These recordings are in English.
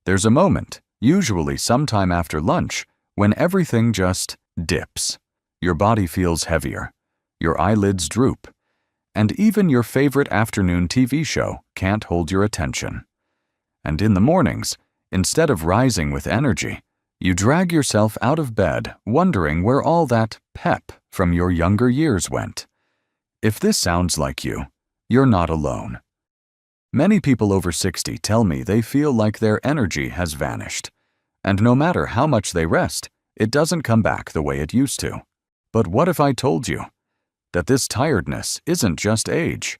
There's a moment, usually sometime after lunch, when everything just dips. Your body feels heavier, your eyelids droop, and even your favorite afternoon TV show can't hold your attention. And in the mornings, instead of rising with energy, you drag yourself out of bed wondering where all that pep from your younger years went. If this sounds like you, you're not alone. Many people over 60 tell me they feel like their energy has vanished, and no matter how much they rest, it doesn't come back the way it used to. But what if I told you that this tiredness isn't just age?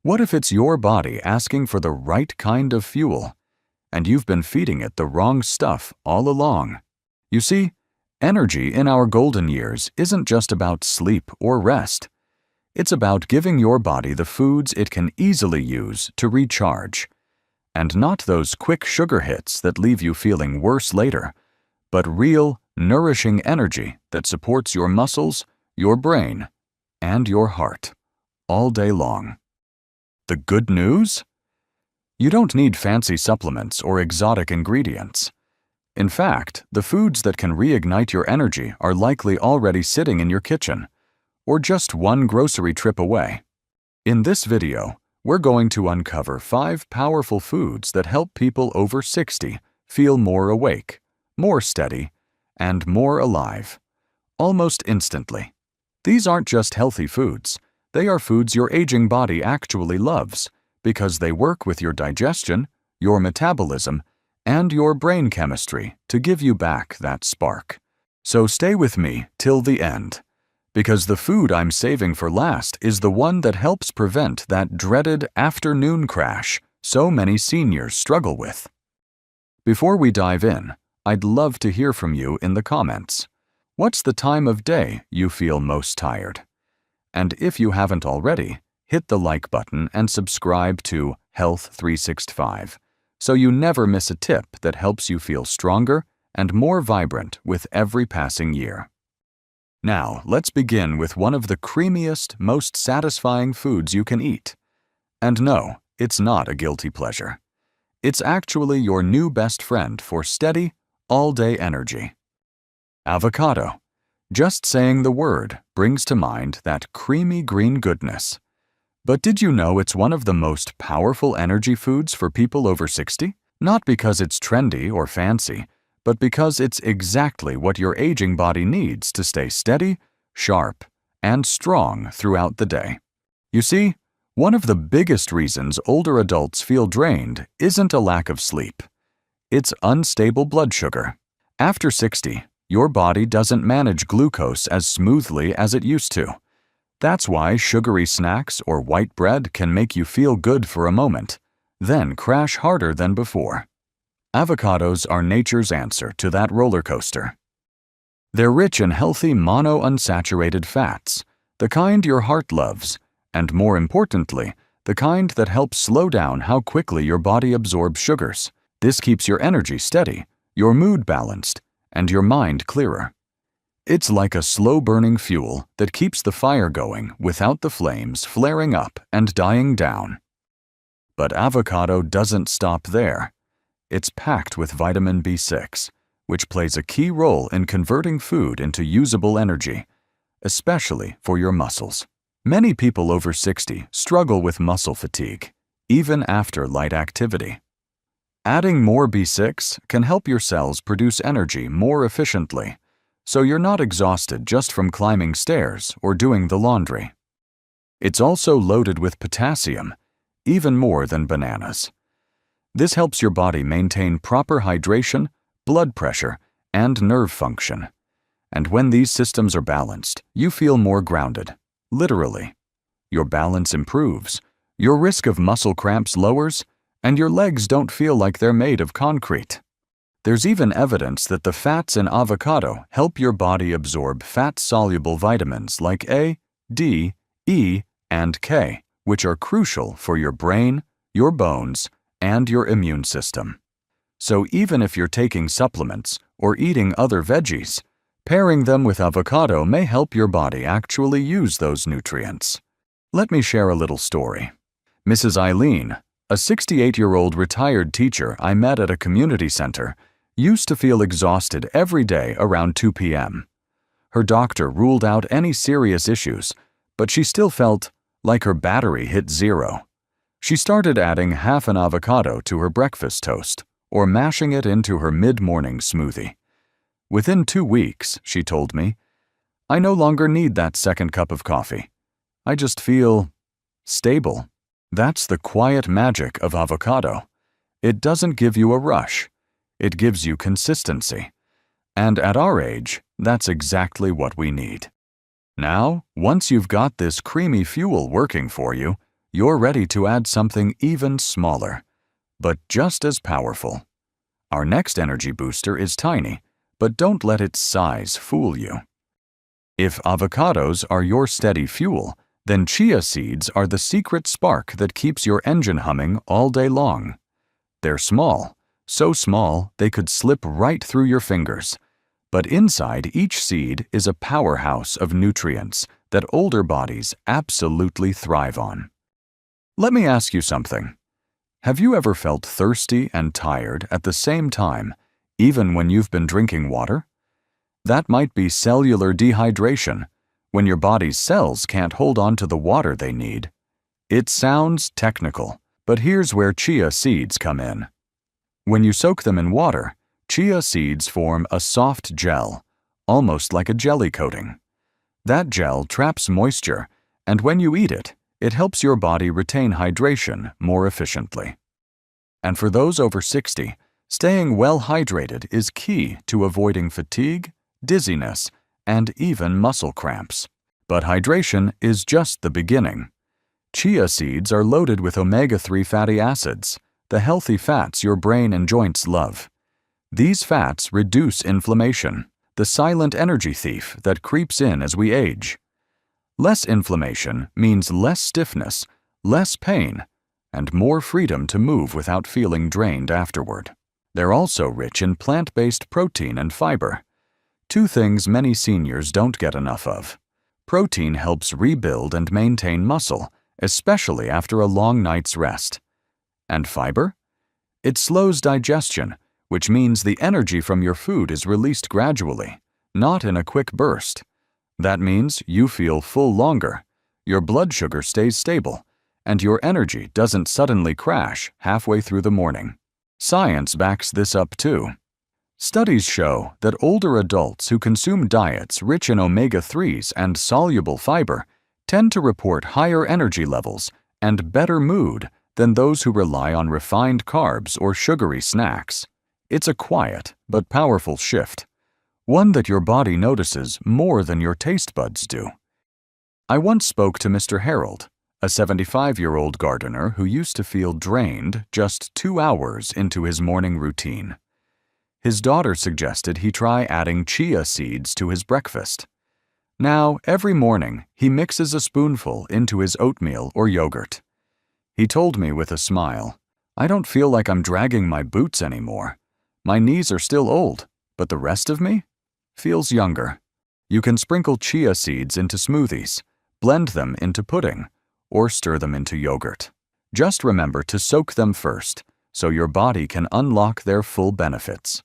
What if it's your body asking for the right kind of fuel, and you've been feeding it the wrong stuff all along? You see, energy in our golden years isn't just about sleep or rest. It's about giving your body the foods it can easily use to recharge. And not those quick sugar hits that leave you feeling worse later, but real, nourishing energy that supports your muscles, your brain, and your heart all day long. The good news? You don't need fancy supplements or exotic ingredients. In fact, the foods that can reignite your energy are likely already sitting in your kitchen, or just one grocery trip away. In this video, we're going to uncover 5 powerful foods that help people over 60 feel more awake, more steady, and more alive, almost instantly. These aren't just healthy foods. They are foods your aging body actually loves because they work with your digestion, your metabolism, and your brain chemistry to give you back that spark. So stay with me till the end, because the food I'm saving for last is the one that helps prevent that dreaded afternoon crash so many seniors struggle with. Before we dive in, I'd love to hear from you in the comments. What's the time of day you feel most tired? And if you haven't already, hit the like button and subscribe to Health 365 so you never miss a tip that helps you feel stronger and more vibrant with every passing year. Now, let's begin with one of the creamiest, most satisfying foods you can eat. And no, it's not a guilty pleasure. It's actually your new best friend for steady, all-day energy. Avocado. Just saying the word brings to mind that creamy green goodness. But did you know it's one of the most powerful energy foods for people over 60? Not because it's trendy or fancy, but because it's exactly what your aging body needs to stay steady, sharp, and strong throughout the day. You see, one of the biggest reasons older adults feel drained isn't a lack of sleep. It's unstable blood sugar. After 60, your body doesn't manage glucose as smoothly as it used to. That's why sugary snacks or white bread can make you feel good for a moment, then crash harder than before. Avocados are nature's answer to that roller coaster. They're rich in healthy monounsaturated fats, the kind your heart loves, and more importantly, the kind that helps slow down how quickly your body absorbs sugars. This keeps your energy steady, your mood balanced, and your mind clearer. It's like a slow-burning fuel that keeps the fire going without the flames flaring up and dying down. But avocado doesn't stop there. It's packed with vitamin B6, which plays a key role in converting food into usable energy, especially for your muscles. Many people over 60 struggle with muscle fatigue, even after light activity. Adding more B6 can help your cells produce energy more efficiently, so you're not exhausted just from climbing stairs or doing the laundry. It's also loaded with potassium, even more than bananas. This helps your body maintain proper hydration, blood pressure, and nerve function. And when these systems are balanced, you feel more grounded, literally. Your balance improves, your risk of muscle cramps lowers, and your legs don't feel like they're made of concrete. There's even evidence that the fats in avocado help your body absorb fat-soluble vitamins like A, D, E, and K, which are crucial for your brain, your bones, and your immune system. So even if you're taking supplements or eating other veggies, pairing them with avocado may help your body actually use those nutrients. Let me share a little story. Mrs. Eileen, A 68-year-old retired teacher I met at a community center used to feel exhausted every day around 2 p.m. Her doctor ruled out any serious issues, but she still felt like her battery hit zero. She started adding half an avocado to her breakfast toast or mashing it into her mid-morning smoothie. Within 2 weeks, she told me, I no longer need that second cup of coffee. I just feel stable. That's the quiet magic of avocado. It doesn't give you a rush. It gives you consistency. And at our age, that's exactly what we need. Now, once you've got this creamy fuel working for you, you're ready to add something even smaller, but just as powerful. Our next energy booster is tiny, but don't let its size fool you. If avocados are your steady fuel, then chia seeds are the secret spark that keeps your engine humming all day long. They're small, so small they could slip right through your fingers. But inside each seed is a powerhouse of nutrients that older bodies absolutely thrive on. Let me ask you something. Have you ever felt thirsty and tired at the same time, even when you've been drinking water? That might be cellular dehydration, when your body's cells can't hold on to the water they need. It sounds technical, but here's where chia seeds come in. When you soak them in water, chia seeds form a soft gel, almost like a jelly coating. That gel traps moisture, and when you eat it, it helps your body retain hydration more efficiently. And for those over 60, staying well hydrated is key to avoiding fatigue, dizziness, and even muscle cramps. But hydration is just the beginning. Chia seeds are loaded with omega-3 fatty acids, the healthy fats your brain and joints love. These fats reduce inflammation, the silent energy thief that creeps in as we age. Less inflammation means less stiffness, less pain, and more freedom to move without feeling drained afterward. They're also rich in plant-based protein and fiber, two things many seniors don't get enough of. Protein helps rebuild and maintain muscle, especially after a long night's rest. And fiber? It slows digestion, which means the energy from your food is released gradually, not in a quick burst. That means you feel full longer, your blood sugar stays stable, and your energy doesn't suddenly crash halfway through the morning. Science backs this up too. Studies show that older adults who consume diets rich in omega-3s and soluble fiber tend to report higher energy levels and better mood than those who rely on refined carbs or sugary snacks. It's a quiet but powerful shift, one that your body notices more than your taste buds do. I once spoke to Mr. Harold, a 75-year-old gardener who used to feel drained just 2 hours into his morning routine. His daughter suggested he try adding chia seeds to his breakfast. Now, every morning, he mixes a spoonful into his oatmeal or yogurt. He told me with a smile, I don't feel like I'm dragging my boots anymore. My knees are still old, but the rest of me feels younger. You can sprinkle chia seeds into smoothies, blend them into pudding, or stir them into yogurt. Just remember to soak them first, so your body can unlock their full benefits.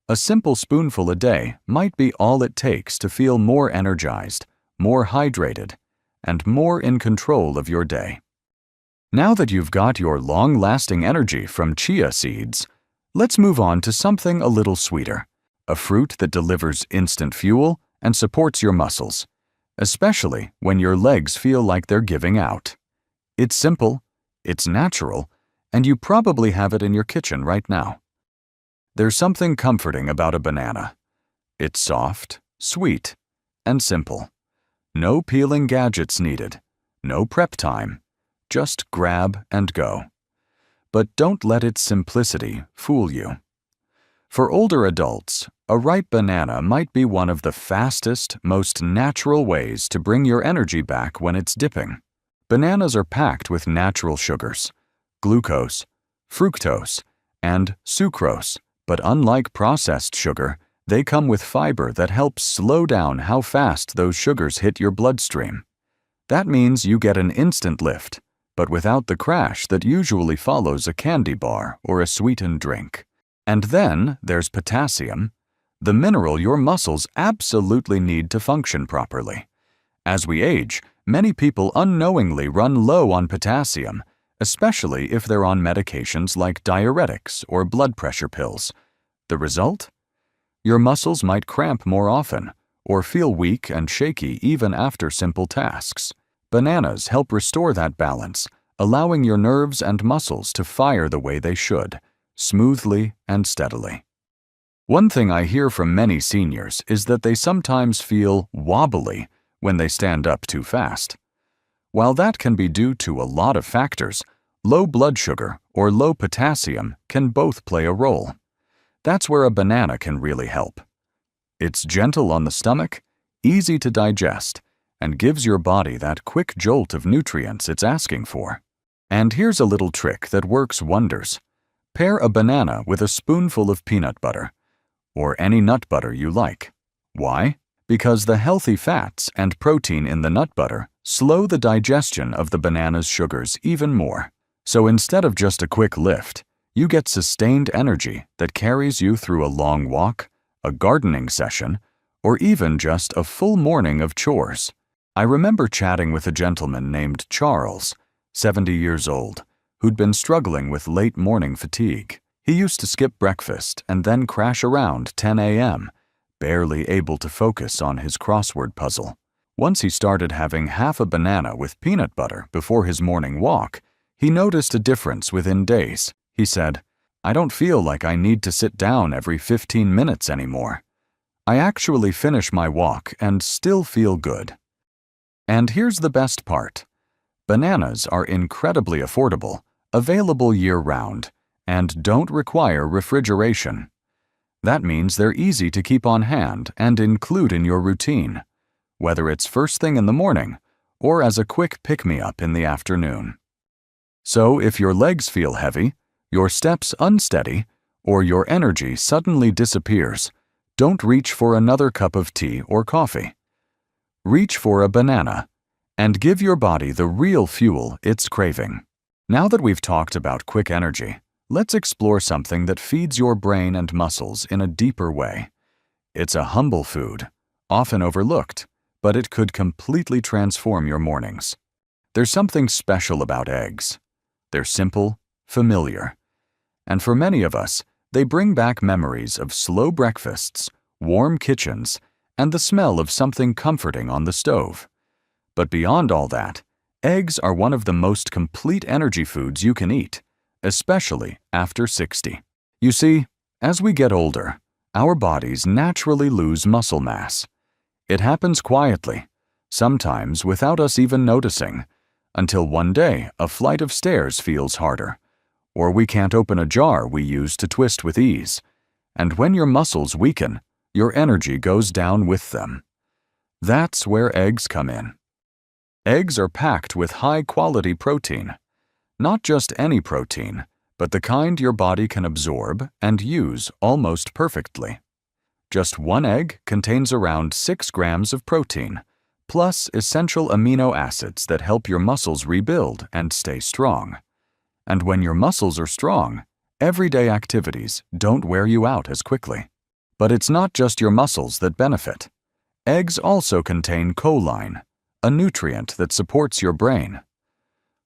A simple spoonful a day might be all it takes to feel more energized, more hydrated, and more in control of your day. Now that you've got your long-lasting energy from chia seeds, let's move on to something a little sweeter, a fruit that delivers instant fuel and supports your muscles, especially when your legs feel like they're giving out. It's simple, it's natural, and you probably have it in your kitchen right now. There's something comforting about a banana. It's soft, sweet, and simple. No peeling gadgets needed, no prep time, just grab and go. But don't let its simplicity fool you. For older adults, a ripe banana might be one of the fastest, most natural ways to bring your energy back when it's dipping. Bananas are packed with natural sugars, glucose, fructose, and sucrose, but unlike processed sugar, they come with fiber that helps slow down how fast those sugars hit your bloodstream. That means you get an instant lift, but without the crash that usually follows a candy bar or a sweetened drink. And then there's potassium, the mineral your muscles absolutely need to function properly. As we age, many people unknowingly run low on potassium, especially if they're on medications like diuretics or blood pressure pills. The result? Your muscles might cramp more often or feel weak and shaky even after simple tasks. Bananas help restore that balance, allowing your nerves and muscles to fire the way they should, smoothly and steadily. One thing I hear from many seniors is that they sometimes feel wobbly when they stand up too fast. While that can be due to a lot of factors, low blood sugar or low potassium can both play a role. That's where a banana can really help. It's gentle on the stomach, easy to digest, and gives your body that quick jolt of nutrients it's asking for. And here's a little trick that works wonders. Pair a banana with a spoonful of peanut butter, or any nut butter you like. Why? Because the healthy fats and protein in the nut butter slow the digestion of the banana's sugars even more. So instead of just a quick lift, you get sustained energy that carries you through a long walk, a gardening session, or even just a full morning of chores. I remember chatting with a gentleman named Charles, 70 years old, who'd been struggling with late morning fatigue. He used to skip breakfast and then crash around 10 a.m., barely able to focus on his crossword puzzle. Once he started having half a banana with peanut butter before his morning walk, he noticed a difference within days. He said, "I don't feel like I need to sit down every 15 minutes anymore. I actually finish my walk and still feel good." And here's the best part. Bananas are incredibly affordable, available year-round, and don't require refrigeration. That means they're easy to keep on hand and include in your routine, whether it's first thing in the morning or as a quick pick-me-up in the afternoon. So if your legs feel heavy, your steps unsteady, or your energy suddenly disappears, don't reach for another cup of tea or coffee. Reach for a banana and give your body the real fuel it's craving. Now that we've talked about quick energy, let's explore something that feeds your brain and muscles in a deeper way. It's a humble food, often overlooked, but it could completely transform your mornings. There's something special about eggs. They're simple, familiar, and for many of us, they bring back memories of slow breakfasts, warm kitchens, and the smell of something comforting on the stove. But beyond all that, eggs are one of the most complete energy foods you can eat, especially after 60. You see, as we get older, our bodies naturally lose muscle mass. It happens quietly, sometimes without us even noticing, until one day a flight of stairs feels harder, or we can't open a jar we used to twist with ease. And when your muscles weaken, your energy goes down with them. That's where eggs come in. Eggs are packed with high-quality protein. Not just any protein, but the kind your body can absorb and use almost perfectly. Just one egg contains around 6 grams of protein, plus essential amino acids that help your muscles rebuild and stay strong. And when your muscles are strong, everyday activities don't wear you out as quickly. But it's not just your muscles that benefit. Eggs also contain choline, a nutrient that supports your brain.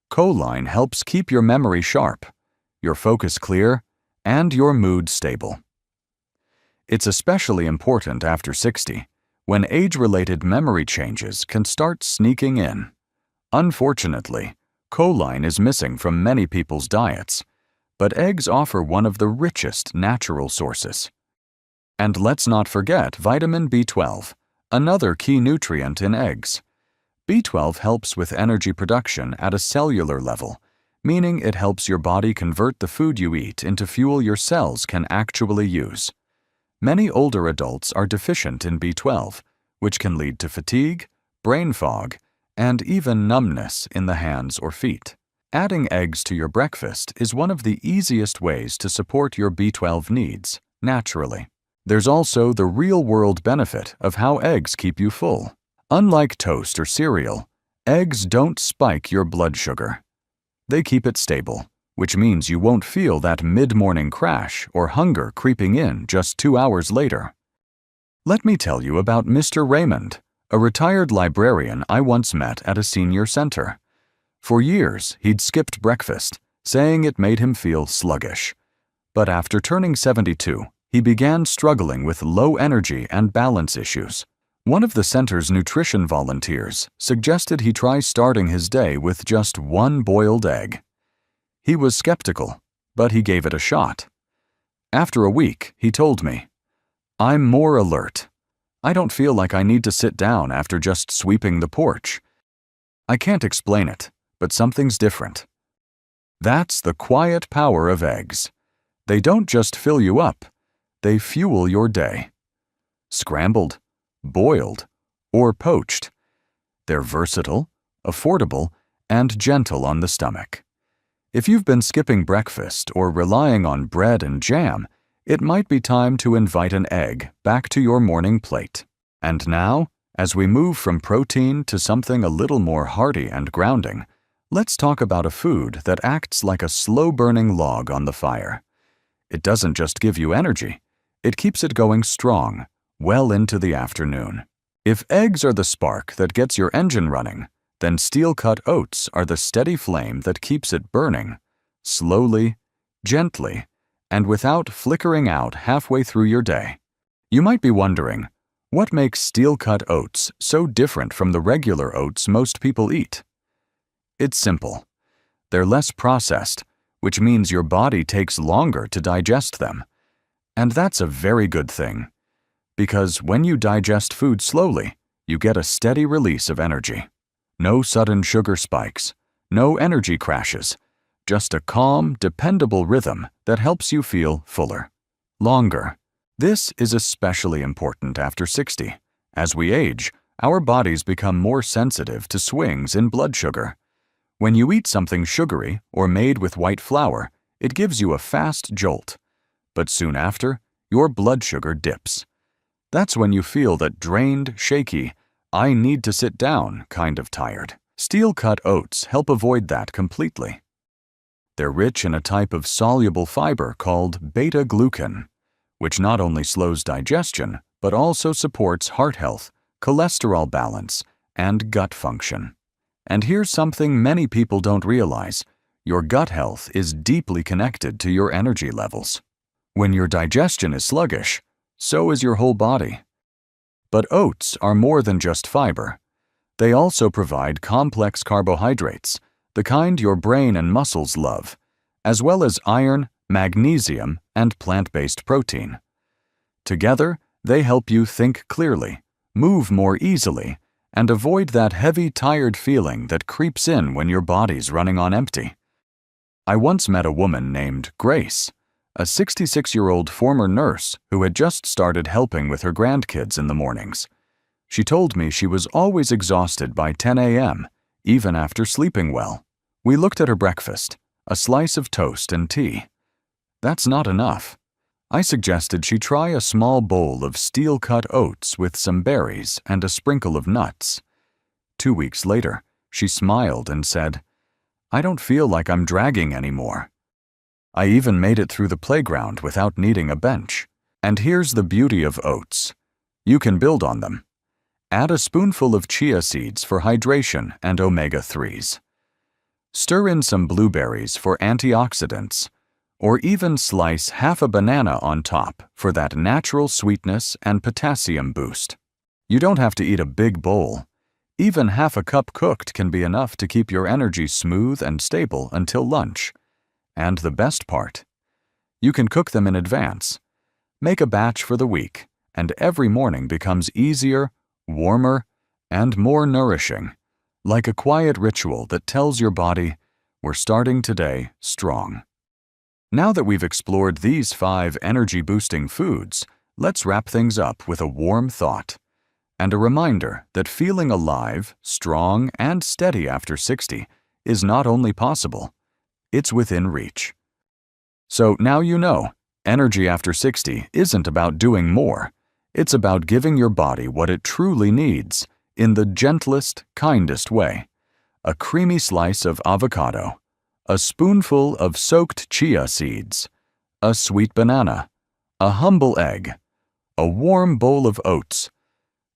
Choline helps keep your memory sharp, your focus clear, and your mood stable. It's especially important after 60, when age-related memory changes can start sneaking in. Unfortunately, choline is missing from many people's diets, but eggs offer one of the richest natural sources. And let's not forget vitamin B12, another key nutrient in eggs. B12 helps with energy production at a cellular level, meaning it helps your body convert the food you eat into fuel your cells can actually use. Many older adults are deficient in B12, which can lead to fatigue, brain fog, and even numbness in the hands or feet. Adding eggs to your breakfast is one of the easiest ways to support your B12 needs, naturally. There's also the real-world benefit of how eggs keep you full. Unlike toast or cereal, eggs don't spike your blood sugar. They keep it stable, which means you won't feel that mid-morning crash or hunger creeping in just 2 hours later. Let me tell you about Mr. Raymond, a retired librarian I once met at a senior center. For years, he'd skipped breakfast, saying it made him feel sluggish. But after turning 72, he began struggling with low energy and balance issues. One of the center's nutrition volunteers suggested he try starting his day with just 1 boiled egg. He was skeptical, but he gave it a shot. After a week, he told me, "I'm more alert. I don't feel like I need to sit down after just sweeping the porch. I can't explain it, but something's different." That's the quiet power of eggs. They don't just fill you up, they fuel your day. Scrambled, boiled, or poached. They're versatile, affordable, and gentle on the stomach. If you've been skipping breakfast or relying on bread and jam, it might be time to invite an egg back to your morning plate. And now, as we move from protein to something a little more hearty and grounding, let's talk about a food that acts like a slow-burning log on the fire. It doesn't just give you energy, it keeps it going strong, well into the afternoon. If eggs are the spark that gets your engine running, then steel-cut oats are the steady flame that keeps it burning, slowly, gently, and without flickering out halfway through your day. You might be wondering, what makes steel-cut oats so different from the regular oats most people eat? It's simple. They're less processed, which means your body takes longer to digest them. And that's a very good thing, because when you digest food slowly, you get a steady release of energy. No sudden sugar spikes, no energy crashes, just a calm, dependable rhythm that helps you feel fuller, longer. This is especially important after 60. As we age, our bodies become more sensitive to swings in blood sugar. When you eat something sugary or made with white flour, it gives you a fast jolt. But soon after, your blood sugar dips. That's when you feel that drained, shaky, I need to sit down kind of tired. Steel-cut oats help avoid that completely. They're rich in a type of soluble fiber called beta-glucan, which not only slows digestion, but also supports heart health, cholesterol balance, and gut function. And here's something many people don't realize. Your gut health is deeply connected to your energy levels. When your digestion is sluggish, so is your whole body. But oats are more than just fiber. They also provide complex carbohydrates, the kind your brain and muscles love, as well as iron, magnesium, and plant-based protein. Together, they help you think clearly, move more easily, and avoid that heavy, tired feeling that creeps in when your body's running on empty. I once met a woman named Grace, a 66-year-old former nurse who had just started helping with her grandkids in the mornings. She told me she was always exhausted by 10 a.m., even after sleeping well. We looked at her breakfast, a slice of toast and tea. That's not enough. I suggested she try a small bowl of steel-cut oats with some berries and a sprinkle of nuts. 2 weeks later, she smiled and said, "I don't feel like I'm dragging anymore." I even made it through the playground without needing a bench. And here's the beauty of oats. You can build on them. Add a spoonful of chia seeds for hydration and omega-3s. Stir in some blueberries for antioxidants, or even slice half a banana on top for that natural sweetness and potassium boost. You don't have to eat a big bowl. Even half a cup cooked can be enough to keep your energy smooth and stable until lunch. And the best part, you can cook them in advance. Make a batch for the week, and every morning becomes easier, warmer, and more nourishing, like a quiet ritual that tells your body, we're starting today strong. Now that we've explored these 5 energy-boosting foods, let's wrap things up with a warm thought and a reminder that feeling alive, strong, and steady after 60 is not only possible, it's within reach. So now you know, energy after 60 isn't about doing more. It's about giving your body what it truly needs in the gentlest, kindest way. A creamy slice of avocado, a spoonful of soaked chia seeds, a sweet banana, a humble egg, a warm bowl of oats.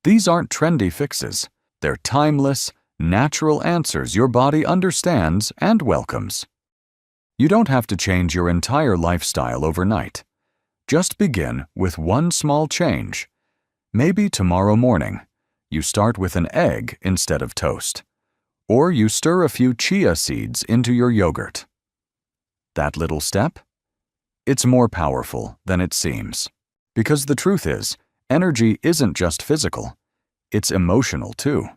These aren't trendy fixes. They're timeless, natural answers your body understands and welcomes. You don't have to change your entire lifestyle overnight. Just begin with one small change. Maybe tomorrow morning, you start with an egg instead of toast. Or you stir a few chia seeds into your yogurt. That little step? It's more powerful than it seems. Because the truth is, energy isn't just physical, it's emotional too.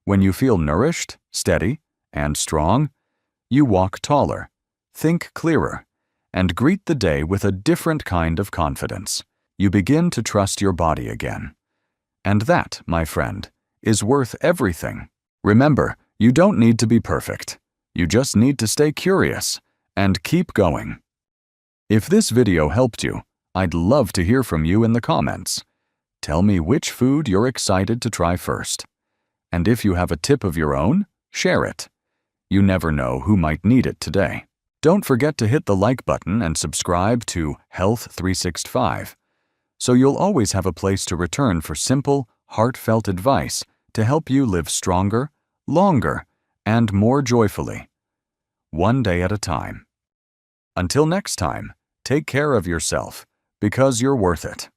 When you feel nourished, steady, and strong, you walk taller, think clearer, and greet the day with a different kind of confidence. You begin to trust your body again. And that, my friend, is worth everything. Remember, you don't need to be perfect. You just need to stay curious and keep going. If this video helped you, I'd love to hear from you in the comments. Tell me which food you're excited to try first. And if you have a tip of your own, share it. You never know who might need it today. Don't forget to hit the like button and subscribe to Health 365, so you'll always have a place to return for simple, heartfelt advice to help you live stronger, longer, and more joyfully. One day at a time. Until next time, take care of yourself, because you're worth it.